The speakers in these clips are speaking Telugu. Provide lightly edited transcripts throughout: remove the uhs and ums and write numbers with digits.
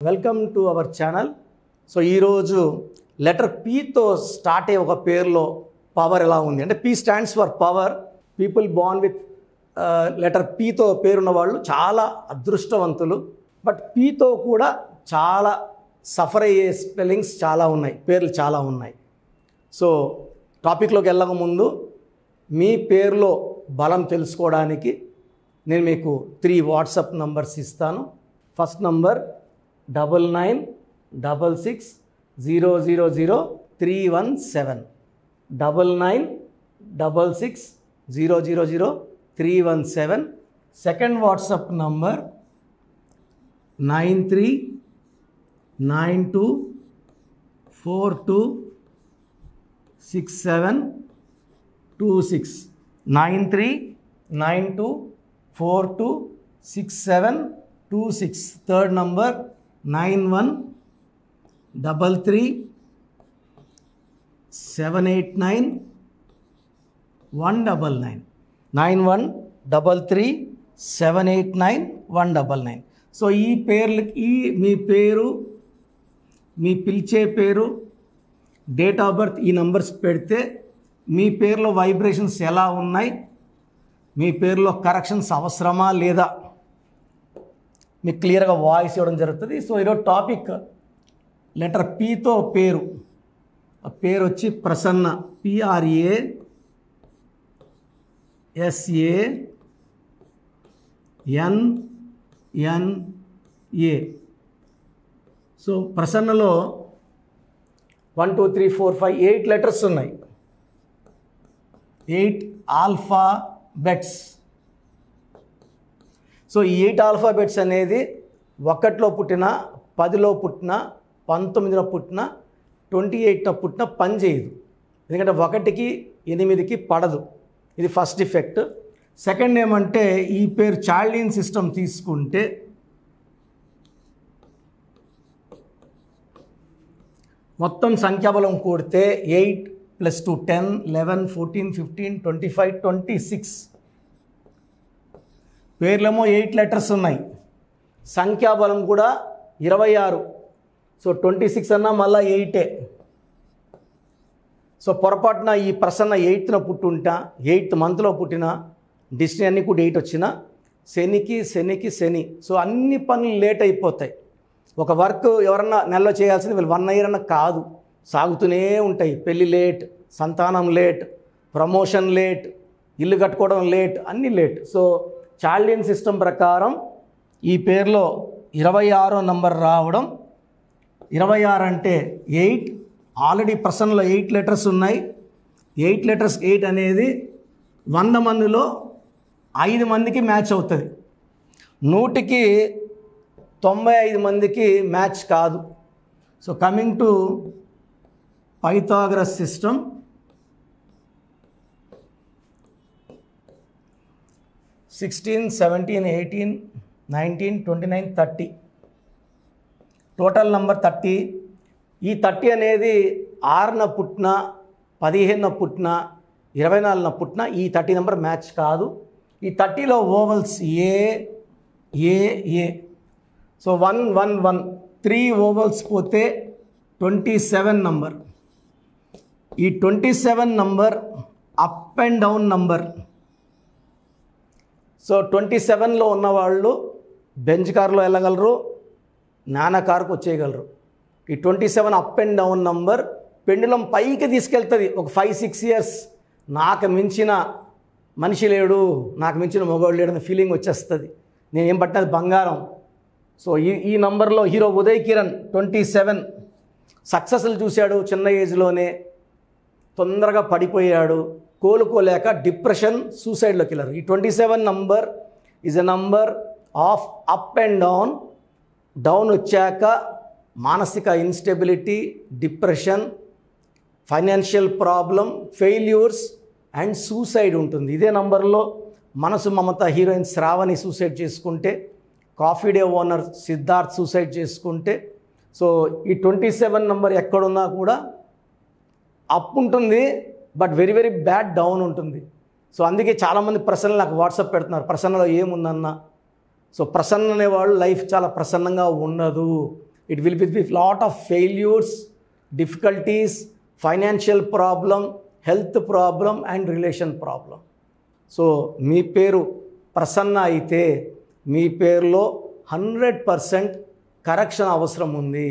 Welcome to our channel. So ఈరోజు లెటర్ పీతో స్టార్ట్ అయ్యే ఒక పేరులో పవర్ ఎలా ఉంది అంటే P stands for power. People born with letter పీతో పేరున్న వాళ్ళు చాలా అదృష్టవంతులు. బట్ పీతో కూడా చాలా సఫర్ అయ్యే స్పెల్లింగ్స్ చాలా ఉన్నాయి, పేర్లు చాలా ఉన్నాయి. సో టాపిక్లోకి వెళ్ళక ముందు మీ పేరులో బలం తెలుసుకోవడానికి నేను మీకు 3 వాట్సాప్ నంబర్స్ ఇస్తాను. First number 9966000317 9966000317. Second WhatsApp number 9392426726 9392426726. Third number 9133789199 9133789199. So ఈ పేర్లకి మీ పేరు, మీ పిలిచే పేరు, డేట్ ఆఫ్ బర్త్, ఈ నంబర్స్ పెడితే మీ పేరులో వైబ్రేషన్స్ ఎలా ఉన్నాయి, మీ పేరులో కరెక్షన్స్ అవసరమా లేదా మీకు క్లియర్గా వాయిస్ ఇవ్వడం జరుగుతుంది. సో ఈరోజు టాపిక్ లెటర్ పీతో పేరు. ఆ పేరు వచ్చి ప్రసన్న, PRASANNA. సో ప్రసన్నలో 1 2 3 4 5 8 లెటర్స్ ఉన్నాయి, 8 ఆల్ఫాబెట్స్. సో ఈ 8 ఆల్ఫాబెట్స్ అనేది 1లో పుట్టిన, 10లో పుట్టిన, 19లో పుట్టిన, 28లో పుట్టిన పని చేయదు. ఎందుకంటే 1కి 8కి పడదు. ఇది ఫస్ట్ డిఫెక్ట్. సెకండ్ ఏమంటే ఈ పేరు చాల్డియన్ సిస్టమ్ తీసుకుంటే మొత్తం సంఖ్యాబలం కూడితే 8 + 2 10 11 14 15 25 26. పేర్లేమో 8 లెటర్స్ ఉన్నాయి, సంఖ్యాబలం కూడా 26. సో 26 అన్నా మళ్ళీ 8. సో పొరపాటున ఈ ప్రసన్న 8న పుట్టుంటా, 8th మంత్లో పుట్టిన, డిస్టినీ అన్నీ కూడా 8 వచ్చిన, శనికి శని. సో అన్ని పనులు లేట్ అయిపోతాయి. ఒక వర్క్ ఎవరన్నా నెలలో చేయాల్సింది వీళ్ళు 1 year అన్న కాదు, సాగుతూనే ఉంటాయి. పెళ్ళి లేట్, సంతానం లేట్, ప్రమోషన్ లేట్, ఇల్లు కట్టుకోవడం లేట్, అన్నీ లేట్. సో చాల్డియన్ సిస్టమ్ ప్రకారం ఈ పేరులో 26వ నంబర్ రావడం, 26 అంటే 8. ఆల్రెడీ ప్రసన్నలో 8 లెటర్స్ ఉన్నాయి. 8 లెటర్స్ 8 అనేది 100 మందిలో 5 మందికి మ్యాచ్ అవుతుంది, 100కి 95 మందికి మ్యాచ్ కాదు. So coming to Pythagoras system, 16 17 18 19 29 30, total number 30. ఈ 30 అనేది 6న పుట్టిన, 15న పుట్టిన, 24న పుట్టిన ఈ 30 నెంబర్ మ్యాచ్ కాదు. ఈ 30లో ఓవల్స్ ఏ. సో 1 1 1 3 ఓవల్స్ పోతే 27 నంబర్. ఈ 27 number up and down number. So 27లో ఉన్నవాళ్ళు బెంచ్ కార్లో వెళ్ళగలరు, నానా కారుకు వచ్చేయగలరు. ఈ 27 up and down number pendulum పైకి తీసుకెళ్తుంది. ఒక 5-6 years నాకు మించిన మనిషి లేడు, నాకు మించిన మగవాడు లేడు అనే ఫీలింగ్ వచ్చేస్తుంది. నేను ఏం పట్టినది బంగారం. సో ఈ నంబర్లో హీరో ఉదయ్ కిరణ్ 27 సక్సెస్లు చూశాడు, చిన్న ఏజ్లోనే తొందరగా పడిపోయాడు, కోలుకోలేక డిప్రెషన్, సూసైడ్లోకి వెళ్ళారు. ఈ 27 number is a number of up and down. Down వచ్చాక మానసిక instability, depression, financial problem, failures and suicide ఉంటుంది. ఇదే నంబర్లో మనసు మమత హీరోయిన్ శ్రావణి సూసైడ్ చేసుకుంటే, coffee day owner Siddharth suicide చేసుకుంటే. సో ఈ 27 నంబర్ ఎక్కడున్నా కూడా అప్ ఉంటుంది, but very very bad down ఉంటుంది. సో అందుకే చాలామంది ప్రశ్నలు నాకు వాట్సాప్ పెడుతున్నారు, ప్రసన్నలో ఏముందన్న. సో ప్రసన్న అనేవాళ్ళు లైఫ్ చాలా ప్రసన్నంగా ఉండదు. It will be with lot of failures, difficulties, financial problem, health problem and relation problem. So మీ పేరు ప్రసన్న అయితే మీ పేరులో 100% కరెక్షన్ అవసరం ఉంది.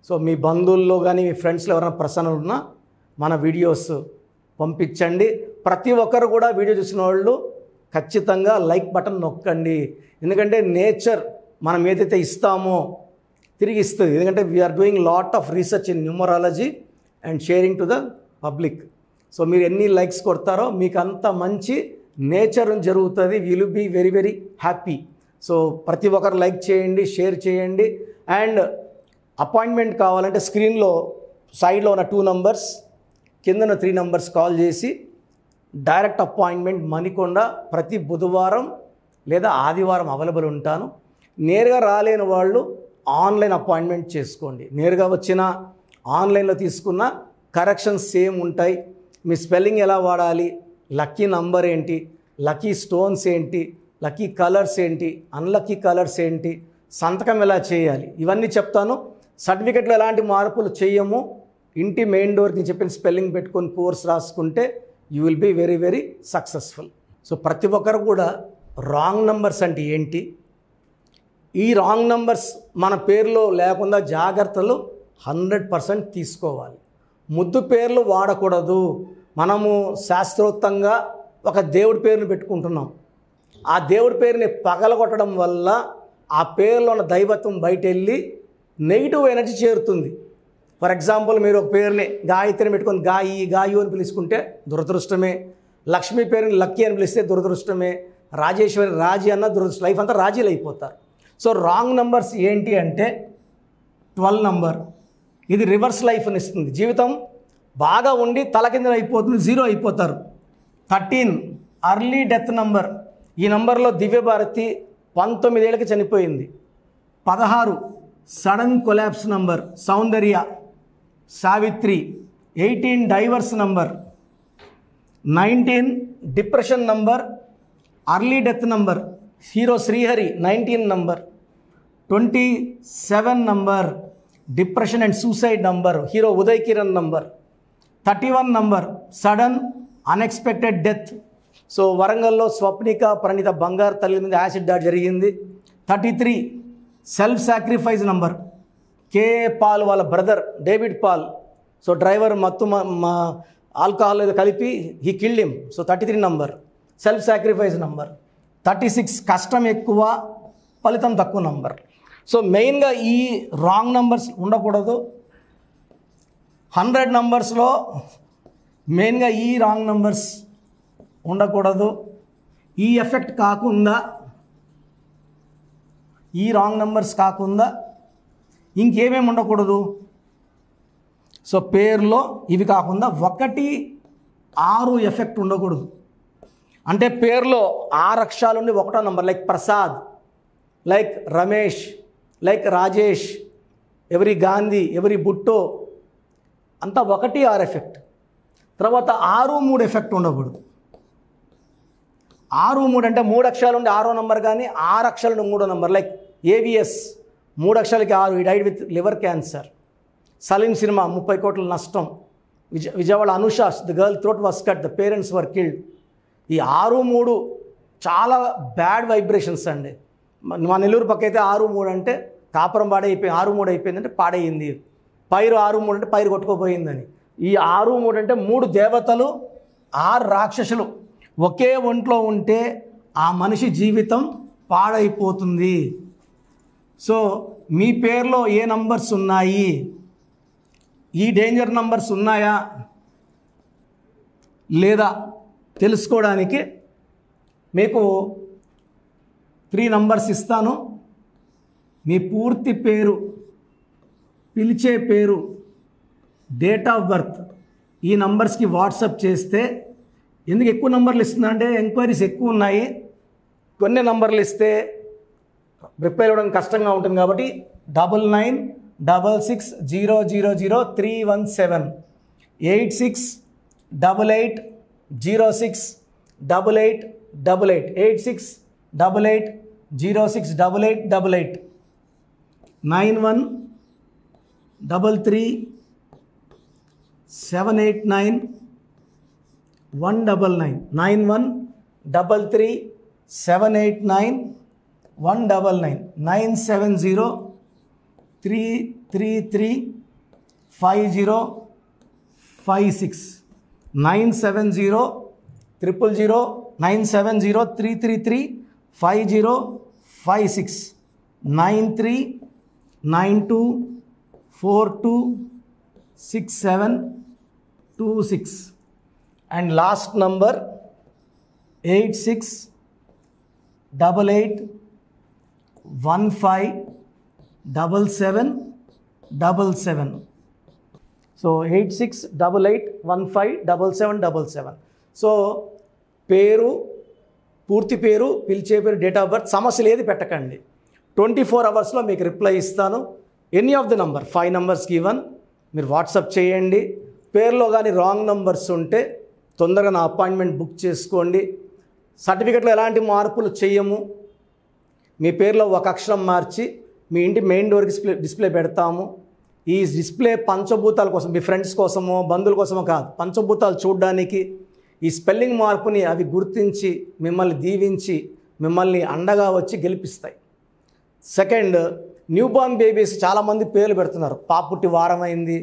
సో మీ బంధువుల్లో కానీ మీ ఫ్రెండ్స్లో ఎవరైనా ప్రసన్న ఉన్నా మన వీడియోస్ పంపించండి. ప్రతి ఒక్కరు కూడా వీడియో చూసిన వాళ్ళు ఖచ్చితంగా లైక్ బటన్ నొక్కండి. ఎందుకంటే నేచర్ మనం ఏదైతే ఇస్తామో తిరిగి ఇస్తుంది. ఎందుకంటే we're doing lot of research in numerology and sharing to the public. So మీరు ఎన్ని లైక్స్ కొడతారో మీకు అంత మంచి నేచర్ జరుగుతుంది. Will be very very happy. So ప్రతి ఒక్కరు లైక్ చేయండి, షేర్ చేయండి. అండ్ అపాయింట్మెంట్ కావాలంటే స్క్రీన్లో సైడ్లో ఉన్న 2 numbers, కిందన 3 numbers కాల్ చేసి డైరెక్ట్ అపాయింట్మెంట్ మణికొండ ప్రతి బుధవారం లేదా ఆదివారం అవైలబుల్ ఉంటాను. నేరుగా రాలేని వాళ్ళు ఆన్లైన్ అపాయింట్మెంట్ చేసుకోండి. నేరుగా వచ్చిన ఆన్లైన్లో తీసుకున్న కరెక్షన్స్ సేమ్ ఉంటాయి. మీ స్పెల్లింగ్ ఎలా వాడాలి, లక్కీ నంబర్ ఏంటి, లక్కీ స్టోన్స్ ఏంటి, లక్కీ కలర్స్ ఏంటి, అన్లక్కీ కలర్స్ ఏంటి, సంతకం ఎలా చేయాలి, ఇవన్నీ చెప్తాను. సర్టిఫికెట్లో ఎలాంటి మార్పులు చేయము. ఇంటి మెయిన్ డోర్కి చెప్పిన స్పెల్లింగ్ పెట్టుకొని కోర్స్ రాసుకుంటే you will be very very successful. So ప్రతి ఒక్కరు కూడా రాంగ్ నంబర్స్ అంటే ఏంటి, ఈ రాంగ్ నంబర్స్ మన పేరులో లేకుండా జాగ్రత్తలు 100% తీసుకోవాలి. ముద్దు పేర్లు వాడకూడదు. మనము శాస్త్రోక్తంగా ఒక దేవుడి పేరుని పెట్టుకుంటున్నాం. ఆ దేవుడి పేరుని పగలగొట్టడం వల్ల ఆ పేరులో ఉన్న దైవత్వం బయట వెళ్ళి నెగిటివ్ ఎనర్జీ చేరుతుంది. ఫర్ ఎగ్జాంపుల్ మీరు ఒక పేరుని గాయత్రిని పెట్టుకొని గాయు అని పిలుచుకుంటే దురదృష్టమే. లక్ష్మీ పేరుని లక్కీ అని పిలిస్తే దురదృష్టమే. రాజేశ్వరి రాజీ అన్న దురదృష్టం. లైఫ్ అంతా రాజీలు అయిపోతారు. సో రాంగ్ నంబర్స్ ఏంటి అంటే 12 number. ఇది రివర్స్ లైఫ్ని ఇస్తుంది. జీవితం బాగా ఉండి తల కింద అయిపోతుంది, 0 అయిపోతారు. 13 అర్లీ డెత్ నంబర్. ఈ నంబర్లో దివ్యభారతి 19 ఏళ్ళకి చనిపోయింది. 16 sudden collapse number, Soundarya, Savitri. 18 divorce number. 19 depression number, early death number, hero Srihari 19 number. 27 number depression and suicide number, hero Uday Kiran number. 31 number sudden unexpected death. So వరంగల్లో స్వప్నిక ప్రణీత బంగారు తల్లి మీద యాసిడ్ దాడి జరిగింది. 33 self sacrifice number, KA Paul వాళ్ళ brother David Paul. So driver మత్తు ఆల్కహాల్ కలిపి he killed him. So 33 number self sacrifice number. 36 కష్టం ఎక్కువ ఫలితం తక్కువ నంబర్. సో మెయిన్గా ఈ రాంగ్ నంబర్స్ ఉండకూడదు. 100 నంబర్స్లో మెయిన్గా ఈ రాంగ్ నంబర్స్ ఉండకూడదు. ఈ ఎఫెక్ట్ కాకుండా, ఈ రాంగ్ నంబర్స్ కాకుండా ఇంకేమేమి ఉండకూడదు. సో పేరులో ఇవి కాకుండా 1, 6 ఎఫెక్ట్ ఉండకూడదు. అంటే పేరులో 6 అక్షరాలు ఉండి 1వ number, like Prasad, like Ramesh, like Rajesh, ఎవరి గాంధీ, ఎవరి బుట్టో, అంతా 1, 6 ఎఫెక్ట్. తర్వాత 6, 3 ఎఫెక్ట్ ఉండకూడదు. 6, 3 అంటే 3 అక్షరాలు ఉండి 6వ నంబర్, కానీ 6 అక్షరాలు ఉండి 3వ నంబర్, లైక్ ఏవిఎస్ 3 అక్షరాలకి 6, ఈ died with liver cancer. Salim cinema 30 కోట్ల నష్టం. Vijayawada Anusha, the girl throat was cut, the parents were killed. ఈ 6, 3 చాలా బ్యాడ్ వైబ్రేషన్స్ అండి. మా నెల్లూరు పక్క అయితే 6, 3 అంటే కాపురం పాడైపోయి, 6, 3 అయిపోయిందంటే పాడైంది. పైరు 6, 3 అంటే పైరు కొట్టుకోపోయిందని. ఈ 6, 3 అంటే 3 దేవతలు 6 రాక్షసులు ఒకే ఒంట్లో ఉంటే ఆ మనిషి జీవితం పాడైపోతుంది. సో మీ పేరులో ఏ నంబర్స్ ఉన్నాయి, ఈ డేంజర్ నంబర్స్ ఉన్నాయా లేదా తెలుసుకోవడానికి మీకు 3 నంబర్స్ ఇస్తాను. మీ పూర్తి పేరు, పిలిచే పేరు, డేట్ ఆఫ్ బర్త్ ఈ నంబర్స్కి వాట్సాప్ చేస్తే, ఎందుకు ఎక్కువ నంబర్లు ఇస్తుందంటే ఎంక్వైరీస్ ఎక్కువ ఉన్నాయి. కొన్ని నంబర్లు ఇస్తే రిప్లై ఇవ్వడం కష్టంగా ఉంటుంది కాబట్టి 9966000317 8688068888 8688068888 91 789 199 9133 789 199 970 333 5056 970 000 970 333 5056 9392 42 6726 and last number 8688 157777. So 8688157777. So పేరు, పూర్తి పేరు, పిలిచే పేరు, డేట్ ఆఫ్ బర్త్, సమస్యలు ఏది పెట్టకండి. 24 అవర్స్లో మీకు రిప్లై ఇస్తాను. ఎనీ ఆఫ్ ది నంబర్ 5 నంబర్స్కి మీరు వాట్సాప్ చేయండి. పేరులో కానీ రాంగ్ నంబర్స్ ఉంటే తొందరగా నా అపాయింట్మెంట్ బుక్ చేసుకోండి. సర్టిఫికెట్లో ఎలాంటి మార్పులు చేయము. మీ పేరులో ఒక అక్షరం మార్చి మీ ఇంటి మెయిన్ డోర్కి డిస్ప్లే పెడతాము. ఈ డిస్ప్లే పంచభూతాల కోసం, మీ ఫ్రెండ్స్ కోసమో బంధువుల కోసమో కాదు, పంచభూతాలు చూడడానికి, ఈ స్పెల్లింగ్ మార్పుని అవి గుర్తించి మిమ్మల్ని దీవించి మిమ్మల్ని అండగా వచ్చి గెలిపిస్తాయి. సెకండ్, న్యూబార్న్ బేబీస్ చాలామంది పేర్లు పెడుతున్నారు. పాపుట్టి వారం అయింది,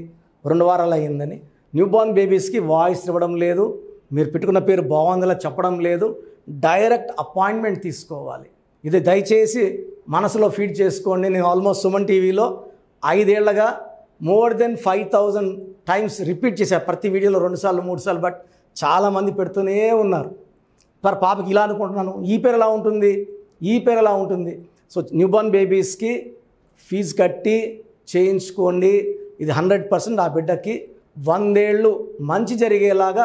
2 వారాలు అయిందని. న్యూబార్న్ బేబీస్కి వాయిస్ ఇవ్వడం లేదు, మీరు పెట్టుకున్న పేరు బాగుందిలా చెప్పడం లేదు. డైరెక్ట్ అపాయింట్మెంట్ తీసుకోవాలి. ఇది దయచేసి మనసులో ఫీడ్ చేసుకోండి. నేను ఆల్మోస్ట్ సుమన్ టీవీలో 5 ఏళ్లుగా మోర్ దెన్ 5000 టైమ్స్ రిపీట్ చేశాను. ప్రతి వీడియోలో 2 సార్లు 3 సార్లు. బట్ చాలామంది పెడుతూనే ఉన్నారు. పాపకి ఇలా అనుకుంటున్నాను, ఈ పేరు ఎలా ఉంటుంది, ఈ పేరు ఎలా ఉంటుంది. సో న్యూబార్న్ బేబీస్కి ఫీజు కట్టి చేయించుకోండి. ఇది 100% ఆ బిడ్డకి 100 ఏళ్ళు మంచి జరిగేలాగా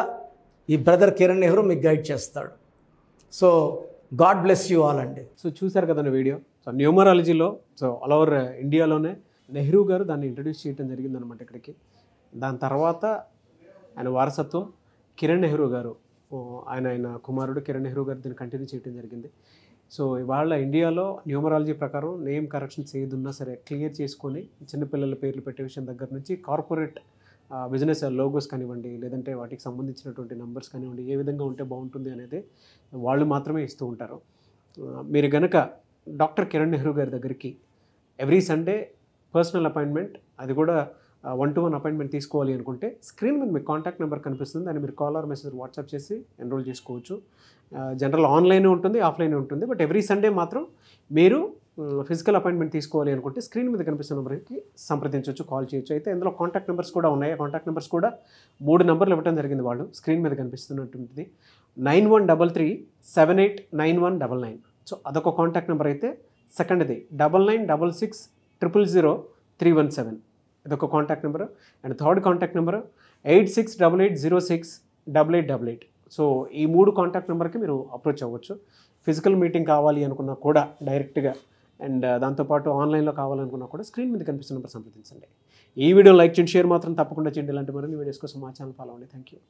ఈ బ్రదర్ కిరణ్ నెహ్రూ మీకు గైడ్ చేస్తాడు. So god bless you all అండి. సో చూసారు కదండి వీడియో. సో న్యూమరాలజీలో సో ఆల్ ఓవర్ ఇండియాలోనే నెహ్రూ గారు దాన్ని ఇంట్రడ్యూస్ చేయడం జరిగిందనమాట ఇక్కడికి. దాని తర్వాత ఆయన వారసత్వం కిరణ్ నెహ్రూ గారు, ఆయన కుమారుడు కిరణ్ నెహ్రూ గారు దీన్ని కంటిన్యూ చేయడం జరిగింది. సో ఇవాళ ఇండియాలో న్యూమరాలజీ ప్రకారం నేమ్ కరెక్షన్స్ ఏదున్నా సరే క్లియర్ చేసుకొని చిన్నపిల్లల పేర్లు పెట్టే విషయం దగ్గర నుంచి కార్పొరేట్ బిజినెస్ లోగోస్ కానివ్వండి, లేదంటే వాటికి సంబంధించినటువంటి నంబర్స్ కానివ్వండి, ఏ విధంగా ఉంటే బాగుంటుంది అనేది వాళ్ళు మాత్రమే ఇస్తూ ఉంటారు. మీరు కనుక డాక్టర్ కిరణ్ నెహ్రూ గారి దగ్గరికి ఎవ్రీ సండే పర్సనల్ అపాయింట్మెంట్, అది కూడా 1-to-1 అపాయింట్మెంట్ తీసుకోవాలి అనుకుంటే స్క్రీన్ మీద మీకు కాంటాక్ట్ నెంబర్ కనిపిస్తుంది. దాన్ని మీరు కాల్ ఆర్ మెసేజ్ వాట్సాప్ చేసి ఎన్రోల్ చేసుకోవచ్చు. జనరల్ ఆన్లైన్ ఉంటుంది, ఆఫ్లైన్ ఉంటుంది. బట్ ఎవ్రీ సండే మాత్రం మీరు ఫిజికల్ అపాయింట్మెంట్ తీసుకోవాలి అనుకుంటే స్క్రీన్ మీద కనిపిస్తున్న నెంబర్కి సంప్రదించవచ్చు, కాల్ చేయొచ్చు. అయితే ఇందులో కాంటాక్ట్ నెంబర్స్ కూడా ఉన్నాయి. కాంటాక్ట్ నెంబర్స్ కూడా 3 నెంబర్లు ఇవ్వడం జరిగింది. వాళ్ళు స్క్రీన్ మీద కనిపిస్తున్నటువంటిది 9133789199. సో అదొక కాంటాక్ట్ నెంబర్ అయితే. సెకండ్ది 9966000317, ఇదొక contact number. And third contact number 8688068888. So ఈ 3 కాంటాక్ట్ నెంబర్కి మీరు అప్రోచ్ అవ్వచ్చు. ఫిజికల్ మీటింగ్ కావాలి అనుకున్నా కూడా డైరెక్ట్గా, అండ్ దాంతోపాటు ఆన్లైన్లో కావాలనుకున్నా కూడా స్క్రీన్ మీద కనిపిస్తున్న నెంబర్ సంప్రదించండి. ఈ వీడియో లైక్ చేయండి, షేర్ మాత్రం తప్పకుండా చేయండి. ఇలాంటి మరిన్ని వీడియోస్ కోసం మా ఛానల్ ఫాలో అవ్వండి. Thank you.